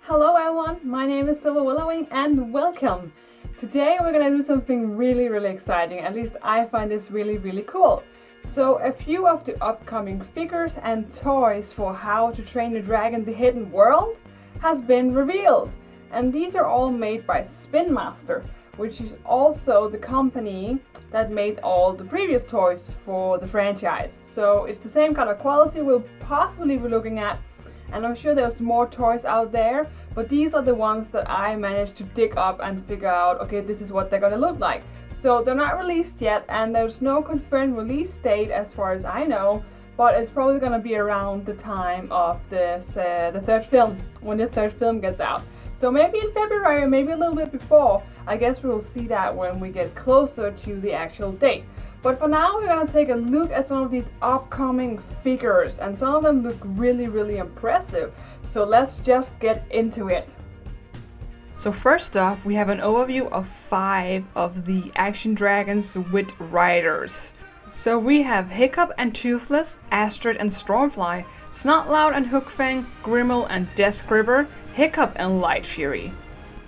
Hello everyone, my name is Silver Willowing and welcome! Today we're gonna do something really exciting, at least I find this really cool. So a few of the upcoming figures and toys for How to Train Your Dragon: The Hidden World has been revealed. And these are all made by Spin Master, which is also the company that made all the previous toys for the franchise. So it's the same kind of quality we'll possibly be looking at. And I'm sure there's more toys out there, but these are the ones that I managed to dig up and figure out, okay, this is what they're gonna look like. So they're not released yet, and there's no confirmed release date as far as I know, but it's probably gonna be around the time of this, the third film, when the third film gets out. So maybe in February, maybe a little bit before. I guess we'll see that when we get closer to the actual date. But for now, we're gonna take a look at some of these upcoming figures, and some of them look really impressive. So let's just get into it. So first off, we have an overview of 5 of the Action Dragons with riders. So we have Hiccup and Toothless, Astrid and Stormfly, Snotlout and Hookfang, Grimmel and Deathgripper, Hiccup and Light Fury.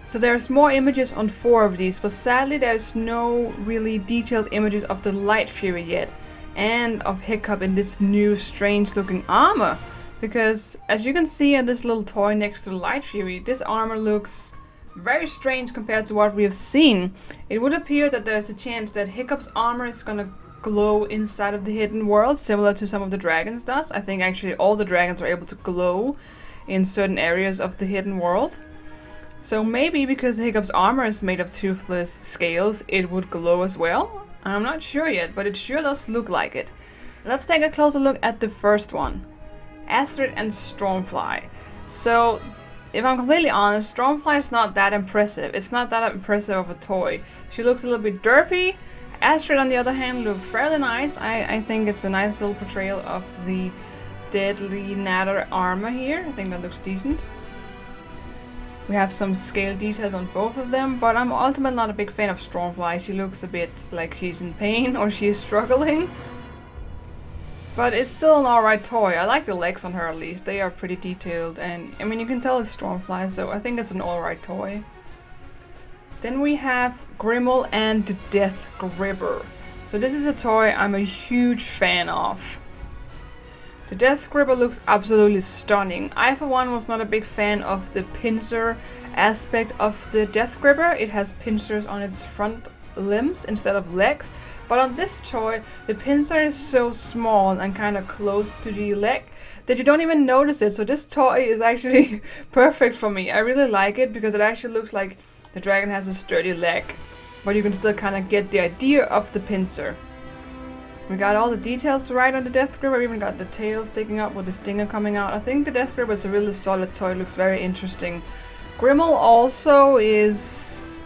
So there's more images on 4 of these, but sadly there's no really detailed images of the Light Fury yet, and of Hiccup in this new strange looking armor. Because as you can see in this little toy next to the Light Fury, this armor looks very strange compared to what we have seen. It would appear that there's a chance that Hiccup's armor is gonna glow inside of the hidden world, similar to some of the dragons does. I think actually all the dragons are able to glow in certain areas of the hidden world. So maybe because Hiccup's armor is made of toothless scales, it would glow as well. I'm not sure yet, but it sure does look like it. Let's take a closer look at the first one, Astrid and Stormfly. So if I'm completely honest, Stormfly is not that impressive. It's not that impressive of a toy. She looks a little bit derpy. Astrid, on the other hand, looked fairly nice. I think it's a nice little portrayal of the deadly natter armor here. I think that looks decent. We have some scale details on both of them, but I'm ultimately not a big fan of Stormfly. She looks a bit like she's in pain or she's struggling. But it's still an alright toy. I like the legs on her at least. They are pretty detailed, and I mean you can tell it's Stormfly, so I think it's an alright toy. Then we have Grimmel and Deathgripper. So this is a toy I'm a huge fan of. The Deathgripper looks absolutely stunning. I for one was not a big fan of the pincer aspect of the Deathgripper. It has pincers on its front limbs instead of legs. But on this toy, the pincer is so small and kind of close to the leg that you don't even notice it. So this toy is actually perfect for me. I really like it because it actually looks like the dragon has a sturdy leg. But you can still kind of get the idea of the pincer. We got all the details right on the Deathgripper. We even got the tail sticking up with the stinger coming out. I think the Deathgripper is a really solid toy. It looks very interesting. Grimmel also is...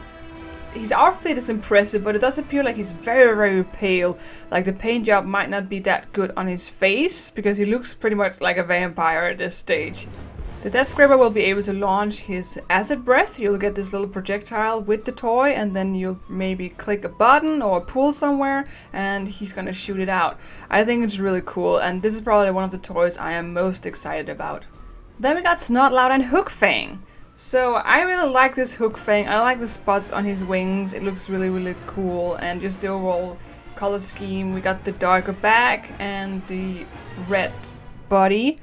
his outfit is impressive, but it does appear like he's very pale. Like the paint job might not be that good on his face, because he looks pretty much like a vampire at this stage. The Deathgripper will be able to launch his acid breath. You'll get this little projectile with the toy, and then you'll maybe click a button or pull somewhere and he's gonna shoot it out. I think it's really cool, and this is probably one of the toys I am most excited about. Then we got Snotlout and Hookfang. So I really like this Hookfang. I like the spots on his wings. It looks really cool, and just the overall color scheme. We got the darker back and the red body,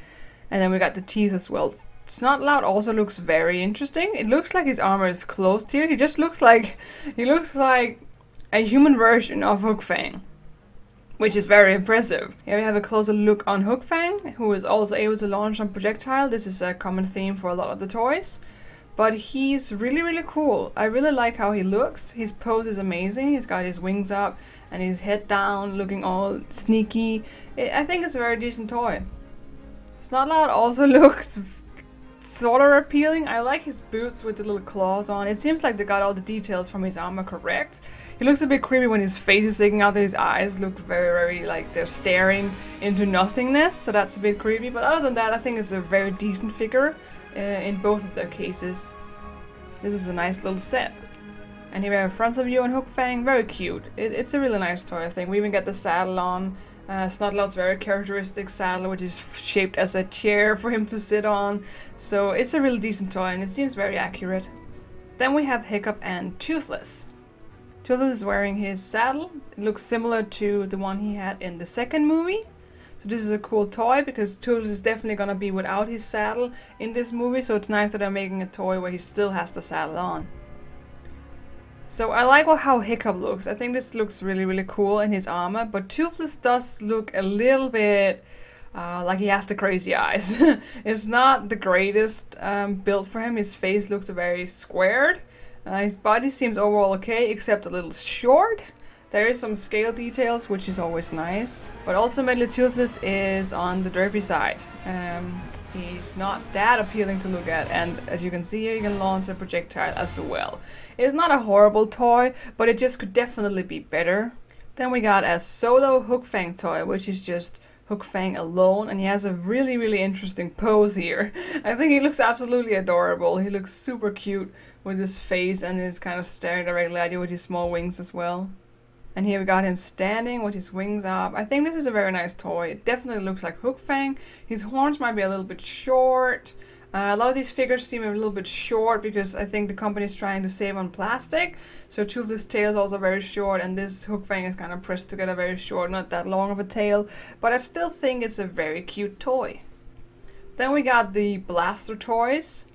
and then we got the teeth as well. Snotlout also looks very interesting. It looks like his armor is closed here. He looks like a human version of Hookfang, which is very impressive. Here we have a closer look on Hookfang, who is also able to launch on projectile. This is a common theme for a lot of the toys. But he's really cool. I really like how he looks. His pose is amazing. He's got his wings up and his head down, looking all sneaky. I think it's a very decent toy. Snotlout also looks sort of appealing. I like his boots with the little claws on. It seems like they got all the details from his armor correct. He looks a bit creepy when his face is sticking out. His eyes look very like they're staring into nothingness, so that's a bit creepy. But other than that, I think it's a very decent figure in both of their cases. This is a nice little set. And here we have a frontal view on Hookfang, very cute. It's a really nice toy, I think. We even get the saddle on Snotlout's very characteristic saddle, which is shaped as a chair for him to sit on. So it's a really decent toy and it seems very accurate. Then we have Hiccup and Toothless. Toothless is wearing his saddle. It looks similar to the one he had in the second movie. So this is a cool toy because Toothless is definitely gonna be without his saddle in this movie, so it's nice that they're making a toy where he still has the saddle on. So I like how Hiccup looks. I think this looks really, really cool in his armor, but Toothless does look a little bit like he has the crazy eyes. It's not the greatest build for him. His face looks very squared. His body seems overall okay, except a little short. There is some scale details, which is always nice. But ultimately, Toothless is on the derpy side. He's not that appealing to look at, and as you can see here, you can launch a projectile as well. It's not a horrible toy, but it just could definitely be better. Then we got a solo Hookfang toy, which is just Hookfang alone, and he has a really, really interesting pose here. I think he looks absolutely adorable. He looks super cute with his face and is kind of staring directly at you with his small wings as well. And here we got him standing with his wings up. I think this is a very nice toy. It definitely looks like Hookfang. His horns might be a little bit short. A lot of these figures seem a little bit short because I think the company is trying to save on plastic. So Toothless' tail is also very short, and this Hookfang is kind of pressed together very short, not that long of a tail. But I still think it's a very cute toy. Then we got the blaster toys,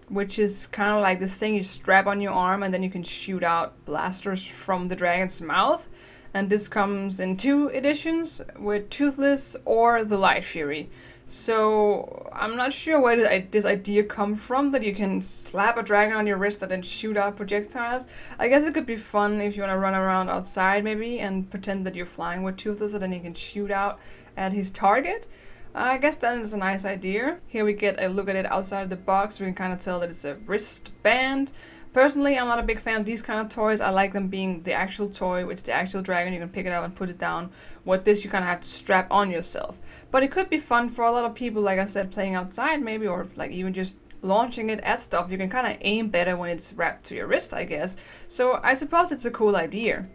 which is kind of like this thing you strap on your arm and then you can shoot out blasters from the dragon's mouth. And this comes in 2 editions with Toothless or the Light Fury. So I'm not sure where this idea comes from, that you can slap a dragon on your wrist and then shoot out projectiles. I guess it could be fun if you want to run around outside maybe and pretend that you're flying with Toothless and then you can shoot out at his target. I guess that is a nice idea. Here we get a look at it outside of the box. We can kind of tell that it's a wristband. Personally, I'm not a big fan of these kind of toys. I like them being the actual toy, which is the actual dragon. You can pick it up and put it down. With this, you kind of have to strap on yourself. But it could be fun for a lot of people, like I said, playing outside maybe, or like even just launching it at stuff. You can kind of aim better when it's wrapped to your wrist, I guess. So I suppose it's a cool idea.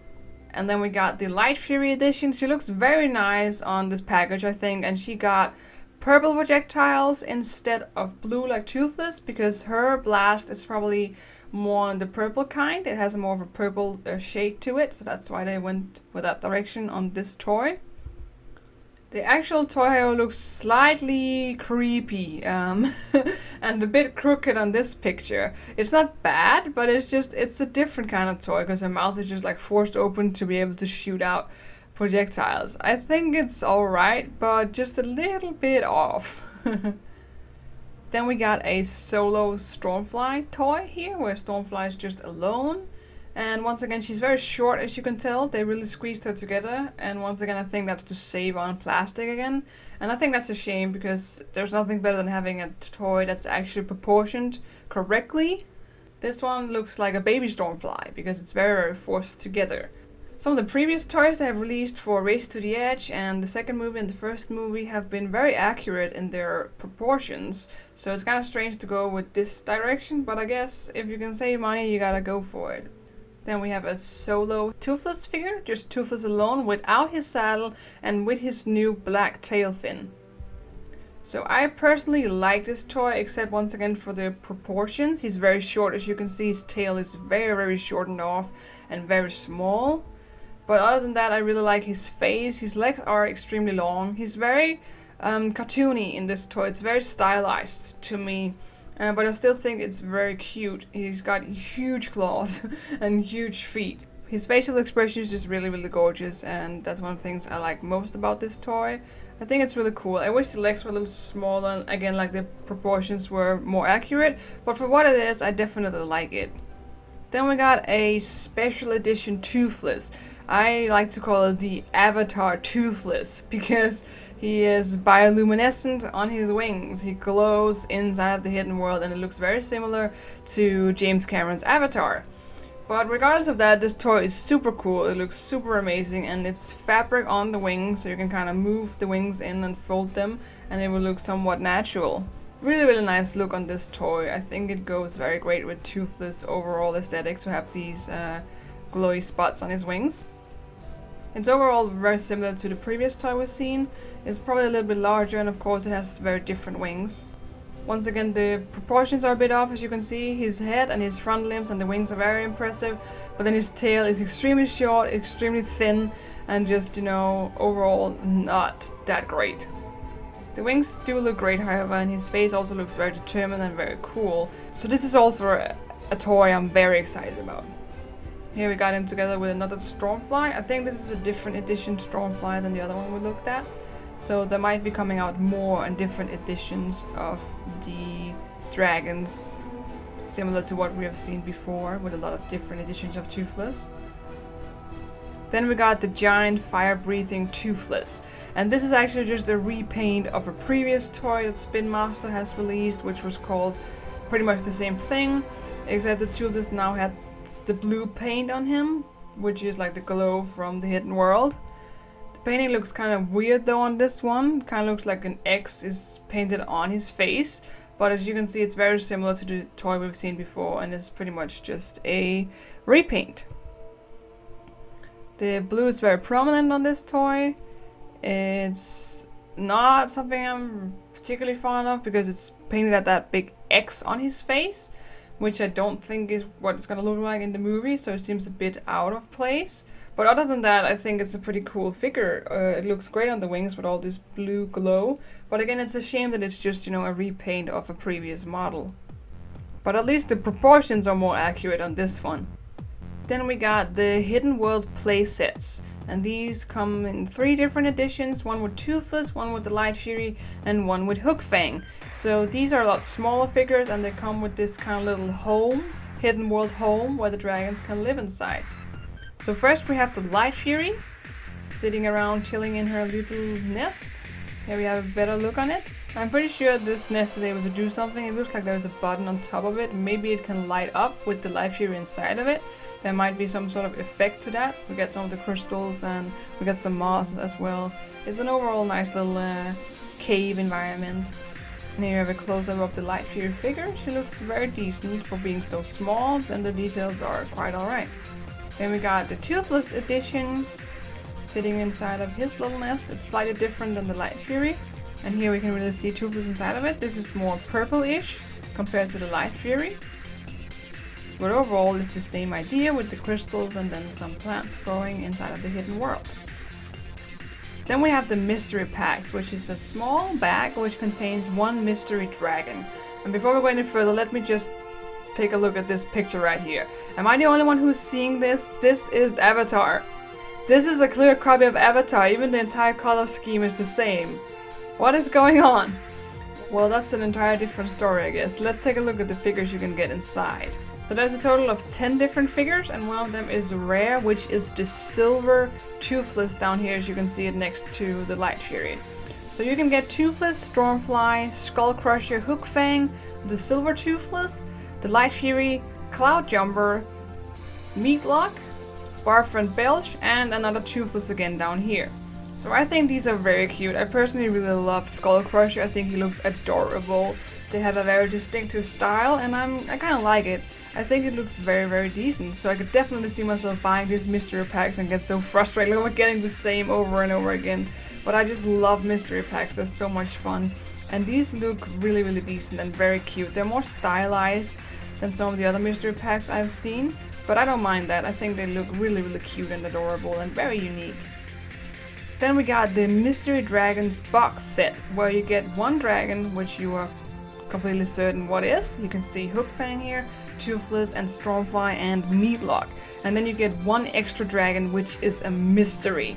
And then we got the Light Fury edition. She looks very nice on this package, I think. And she got purple projectiles instead of blue like Toothless, because her blast is probably more on the purple kind. It has more of a purple shade to it. So that's why they went with that direction on this toy. The actual toy, however, looks slightly creepy and a bit crooked on this picture. It's not bad, but it's a different kind of toy because her mouth is just like forced open to be able to shoot out projectiles. I think it's alright, but just a little bit off. Then we got a solo Stormfly toy here, where Stormfly is just alone. And once again, she's very short, as you can tell. They really squeezed her together. And once again, I think that's to save on plastic again. And I think that's a shame, because there's nothing better than having a toy that's actually proportioned correctly. This one looks like a baby Stormfly, because it's very, very forced together. Some of the previous toys they have released for Race to the Edge and the second movie and the first movie have been very accurate in their proportions. So it's kind of strange to go with this direction, but I guess if you can save money, you gotta go for it. Then we have a solo Toothless figure, just Toothless alone, without his saddle and with his new black tail fin. So I personally like this toy, except once again for the proportions. He's very short, as you can see. His tail is very, very shortened off and very small. But other than that, I really like his face. His legs are extremely long. He's very cartoony in this toy. It's very stylized to me. But I still think it's very cute. He's got huge claws and huge feet. His facial expression is just really, really gorgeous, and that's one of the things I like most about this toy. I think it's really cool. I wish the legs were a little smaller, and again, like the proportions were more accurate, but for what it is, I definitely like it. Then we got a special edition Toothless. I like to call it the Avatar Toothless, because he is bioluminescent on his wings. He glows inside of the hidden world, and it looks very similar to James Cameron's Avatar. But regardless of that, this toy is super cool. It looks super amazing, and it's fabric on the wings, so you can kind of move the wings in and fold them, and it will look somewhat natural. Really, really nice look on this toy. I think it goes very great with Toothless overall aesthetic to have these glowy spots on his wings. It's overall very similar to the previous toy we've seen. It's probably a little bit larger, and of course it has very different wings. Once again, the proportions are a bit off, as you can see. His head and his front limbs and the wings are very impressive, but then his tail is extremely short, extremely thin, and just, you know, overall not that great. The wings do look great, however, and his face also looks very determined and very cool. So this is also a toy I'm very excited about. Here we got him together with another Stormfly. I think this is a different edition Stormfly than the other one we looked at. So there might be coming out more and different editions of the dragons, similar to what we have seen before, with a lot of different editions of Toothless. Then we got the giant fire-breathing Toothless. And this is actually just a repaint of a previous toy that Spin Master has released, which was called pretty much the same thing, except the Toothless now had the blue paint on him, which is like the glow from the Hidden World. The painting looks kind of weird though on this one. Kind of looks like an X is painted on his face, but as you can see, it's very similar to the toy we've seen before, and it's pretty much just a repaint. The blue is very prominent on this toy. It's not something I'm particularly fond of because it's painted at that big X on his face, which I don't think is what it's gonna look like in the movie, so it seems a bit out of place. But other than that, I think it's a pretty cool figure. It looks great on the wings with all this blue glow, but again, it's a shame that it's just, you know, a repaint of a previous model. But at least the proportions are more accurate on this one. Then we got the Hidden World playsets, and these come in 3 different editions, one with Toothless, one with the Light Fury, and one with Hookfang. So these are a lot smaller figures, and they come with this kind of little home, Hidden World home, where the dragons can live inside. So first we have the Light Fury, sitting around chilling in her little nest. Here we have a better look on it. I'm pretty sure this nest is able to do something. It looks like there's a button on top of it. Maybe it can light up with the Light Fury inside of it. There might be some sort of effect to that. We get some of the crystals and we get some moss as well. It's an overall nice little cave environment. And here you have a close-up of the Light Fury figure. She looks very decent for being so small, and the details are quite alright. Then we got the Toothless edition sitting inside of his little nest. It's slightly different than the Light Fury. And here we can really see Toothless inside of it. This is more purple-ish compared to the Light Fury. But overall it's the same idea with the crystals and then some plants growing inside of the Hidden World. Then we have the mystery packs, which is a small bag which contains 1 mystery dragon. And before we go any further, let me just take a look at this picture right here. Am I the only one who's seeing this? This is Avatar. This is a clear copy of Avatar, even the entire color scheme is the same. What is going on? Well, that's an entirely different story, I guess. Let's take a look at the figures you can get inside. So there's a total of 10 different figures, and one of them is rare, which is the silver Toothless down here, as you can see it next to the Light Fury. So you can get Toothless, Stormfly, Skullcrusher, Hookfang, the silver Toothless, the Light Fury, Cloud Jumper, Meatlock, Barf and Belch, and another Toothless again down here. So I think these are very cute. I personally really love Skullcrusher. I think he looks adorable. They have a very distinctive style, and I kind of like it. I think it looks very, very decent. So I could definitely see myself buying these mystery packs and get so frustrated over getting the same over and over again. But I just love mystery packs. They're so much fun. And these look really, really decent and very cute. They're more stylized than some of the other mystery packs I've seen, but I don't mind that. I think they look really, really cute and adorable and very unique. Then we got the Mystery Dragons box set, where you get 1 dragon, which you are completely certain what is. You can see Hookfang here, Toothless and Stormfly and Meatlock. And then you get 1 extra dragon, which is a mystery.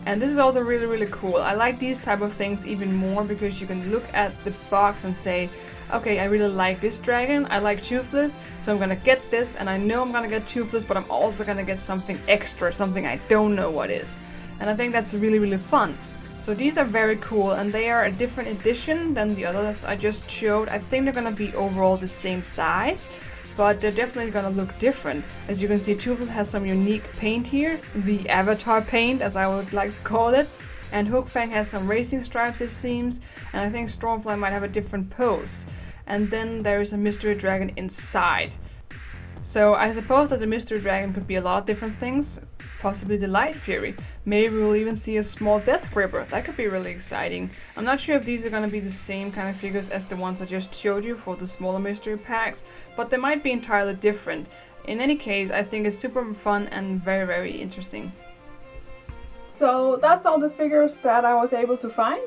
And this is also really, really cool. I like these type of things even more because you can look at the box and say, okay, I really like this dragon, I like Toothless, so I'm gonna get this, and I know I'm gonna get Toothless, but I'm also gonna get something extra, something I don't know what is. And I think that's really, really fun. So these are very cool, and they are a different edition than the others I just showed. I think they're gonna be overall the same size, but they're definitely gonna look different. As you can see, Toothless has some unique paint here, the Avatar paint, as I would like to call it. And Hookfang has some racing stripes, it seems, and I think Stormfly might have a different pose. And then there is a mystery dragon inside. So I suppose that the mystery dragon could be a lot of different things, possibly the light fury. Maybe we'll even see a small Deathgripper. That could be really exciting. I'm not sure if these are going to be the same kind of figures as the ones I just showed you for the smaller mystery packs, but they might be entirely different. In any case, I think it's super fun and very, very interesting. So that's all the figures that I was able to find.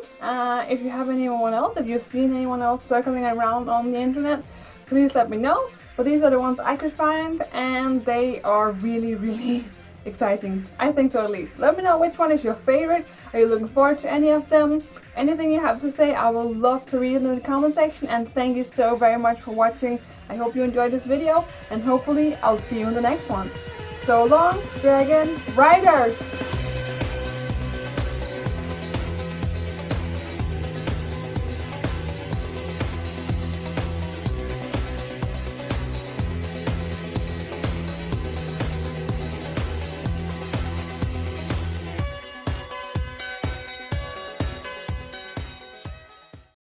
If you have anyone else, if you've seen anyone else circling around on the internet, please let me know. But these are the ones I could find, and they are really, really exciting. I think so, at least. Let me know which one is your favorite. Are you looking forward to any of them? Anything you have to say, I will love to read in the comment section. And thank you so very much for watching. I hope you enjoyed this video, and hopefully I'll see you in the next one. So long, Dragon Riders!